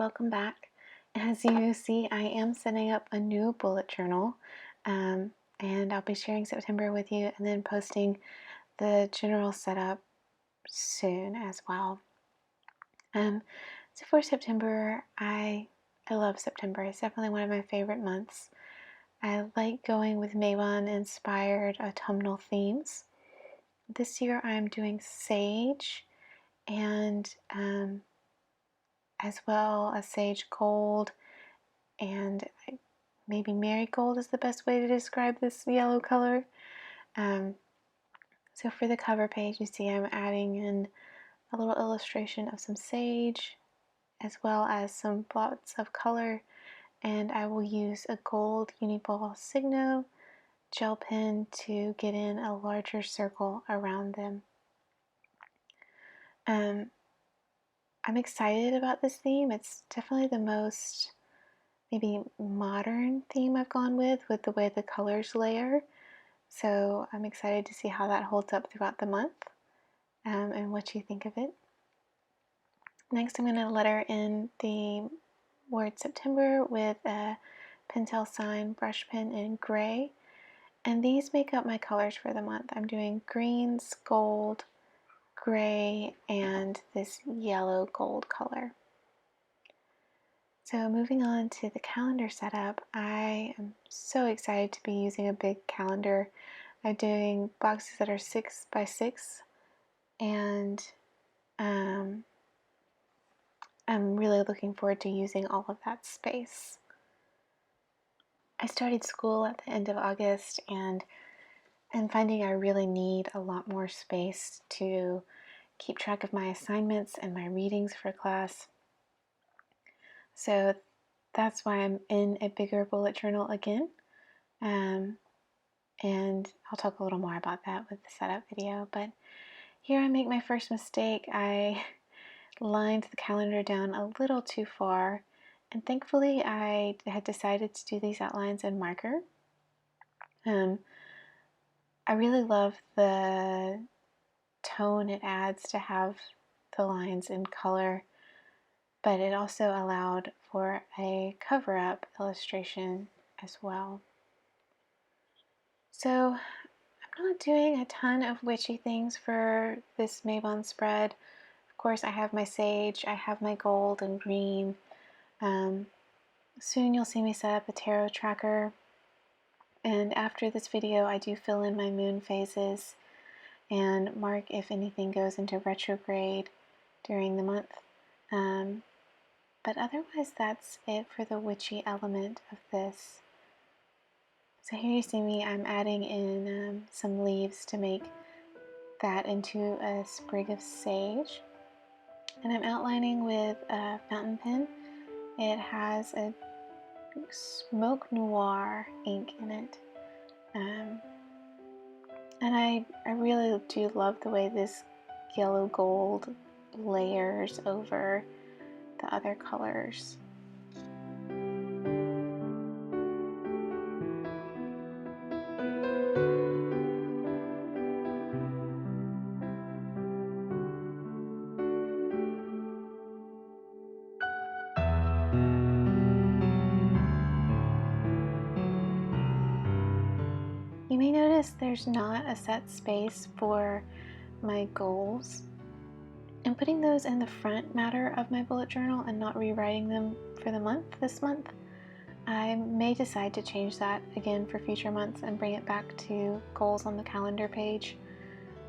welcome back. As you see, I am setting up a new bullet journal, and I'll be sharing September with you and then posting the general setup soon as well. So for September, I love September. It's definitely one of my favorite months. I like going with Mabon inspired autumnal themes. This year I'm doing sage and as well as sage gold, and maybe marigold is the best way to describe this yellow color. So for the cover page, you see I'm adding in a little illustration of some sage as well as some blots of color, and I will use a gold Uniball Signo gel pen to get in a larger circle around them. I'm excited about this theme. It's definitely the most maybe modern theme I've gone with the way the colors layer. So I'm excited to see how that holds up throughout the month and what you think of it. Next, I'm going to letter in the word September with a Pentel Sign brush pen in gray. And these make up my colors for the month. I'm doing greens, gold, gray, and this yellow gold color. So moving on to the calendar setup, I am so excited to be using a big calendar. I'm doing boxes that are 6 by 6, and I'm really looking forward to using all of that space. I started school at the end of August, and I'm finding I really need a lot more space to keep track of my assignments and my readings for class. So that's why I'm in a bigger bullet journal again. And I'll talk a little more about that with the setup video. But here I make my first mistake. I lined the calendar down a little too far. And thankfully I had decided to do these outlines in marker. I really love the tone it adds to have the lines in color, but it also allowed for a cover-up illustration as well. So I'm not doing a ton of witchy things for this Mabon spread. Of course, I have my sage, I have my gold and green. Soon you'll see me set up a tarot tracker. And after this video, I do fill in my moon phases and mark if anything goes into retrograde during the month. But otherwise, that's it for the witchy element of this. So here you see me, I'm adding in some leaves to make that into a sprig of sage. And I'm outlining with a fountain pen. It has a Smoke Noir ink in it. And I really do love the way this yellow gold layers over the other colors. You may notice there's not a set space for my goals. And putting those in the front matter of my bullet journal and not rewriting them for the month this month. I may decide to change that again for future months and bring it back to goals on the calendar page.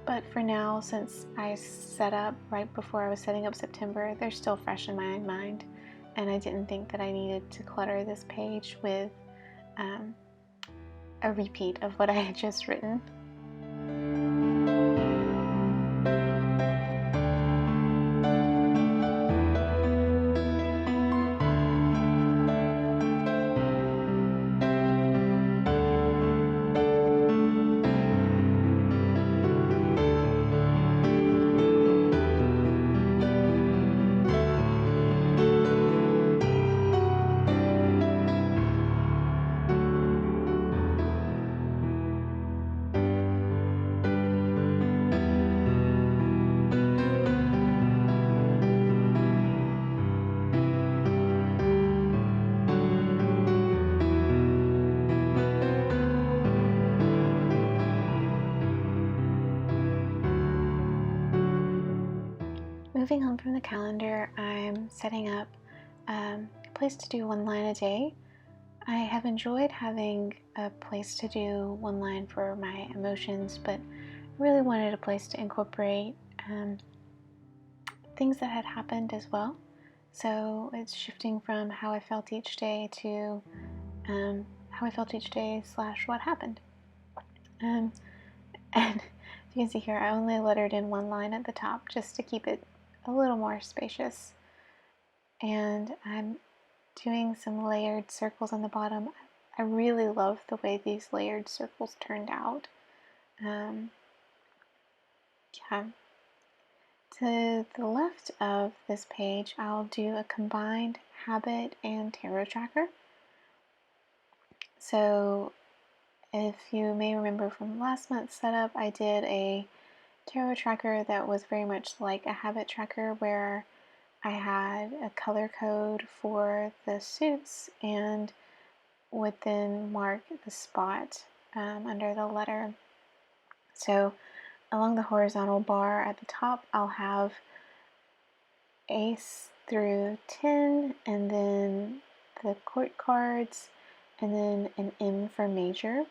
But for now, since I set up right before I was setting up September, they're still fresh in my mind. And I didn't think that I needed to clutter this page with a repeat of what I had just written. moving on from the calendar, I'm setting up a place to do one line a day. I have enjoyed having a place to do one line for my emotions, but really wanted a place to incorporate things that had happened as well. So it's shifting from how I felt each day to how I felt each day / what happened. And you can see here, I only lettered in one line at the top just to keep it a little more spacious. And I'm doing some layered circles on the bottom. I really love the way these layered circles turned out. Yeah. To the left of this page, I'll do a combined habit and tarot tracker. So if you may remember from last month's setup, I did a tarot tracker that was very much like a habit tracker, where I had a color code for the suits and would then mark the spot under the letter. So along the horizontal bar at the top, I'll have Ace through 10, and then the court cards, and then an M for major.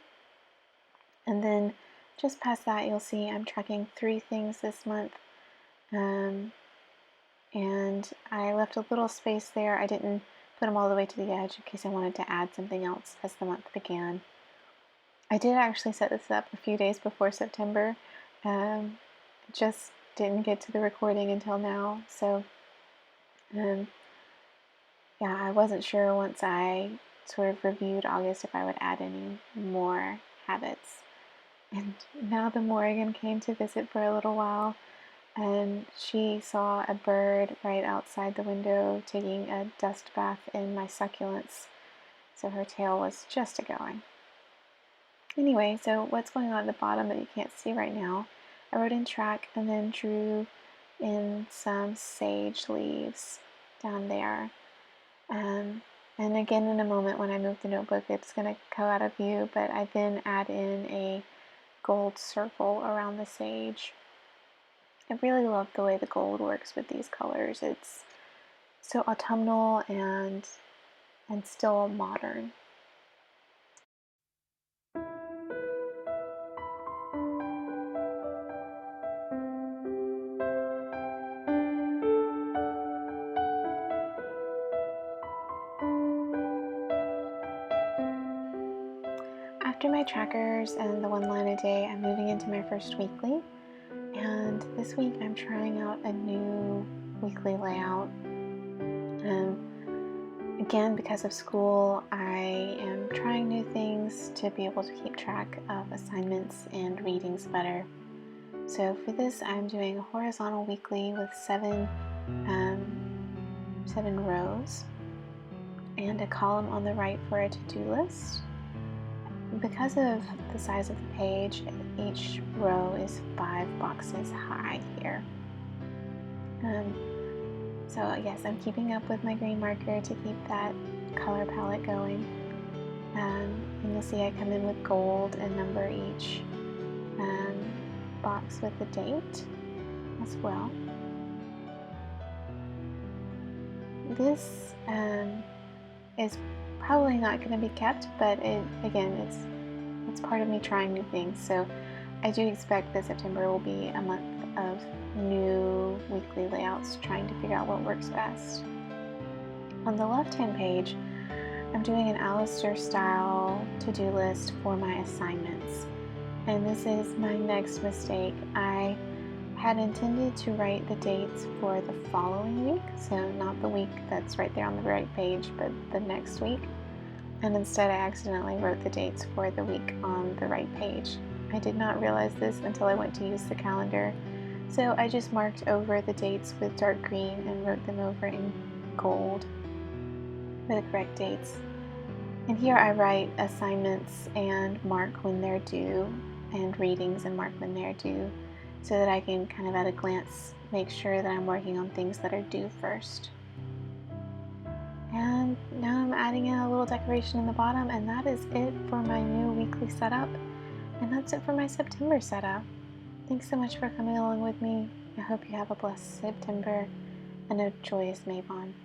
And then just past that, you'll see I'm tracking 3 things this month. And I left a little space there. I didn't put them all the way to the edge in case I wanted to add something else as the month began. I did actually set this up a few days before September. Just didn't get to the recording until now. So yeah, I wasn't sure once I sort of reviewed August if I would add any more habits. And now the Morrigan came to visit for a little while, and she saw a bird right outside the window taking a dust bath in my succulents. So her tail was just a-going. Anyway, so what's going on at the bottom that you can't see right now, I wrote in track and then drew in some sage leaves down there. And again, in a moment when I move the notebook, it's going to go out of view, but I then add in a gold circle around the sage. I really love the way the gold works with these colors. It's so autumnal and still modern. After my trackers and the one line a day, I'm moving into my first weekly. And this week I'm trying out a new weekly layout. Again, because of school, I am trying new things to be able to keep track of assignments and readings better. So for this, I'm doing a horizontal weekly with 7 rows and a column on the right for a to-do list. Because of the size of the page, each row is 5 boxes high here. So yes, I'm keeping up with my green marker to keep that color palette going. And you'll see I come in with gold and number each box with the date as well. This is probably not going to be kept, but it's part of me trying new things. So I do expect that September will be a month of new weekly layouts, trying to figure out what works best. On the left-hand page, I'm doing an Alistair style to-do list for my assignments. And this is my next mistake. I had intended to write the dates for the following week, so not the week that's right there on the right page, but the next week. And instead I accidentally wrote the dates for the week on the right page. I did not realize this until I went to use the calendar. So I just marked over the dates with dark green and wrote them over in gold for the correct dates. And here I write assignments and mark when they're due, and readings and mark when they're due, so that I can kind of at a glance make sure that I'm working on things that are due first. And now I'm adding in a little decoration in the bottom, and that is it for my new weekly setup. And that's it for my September setup. Thanks so much for coming along with me. I hope you have a blessed September and a joyous Mabon.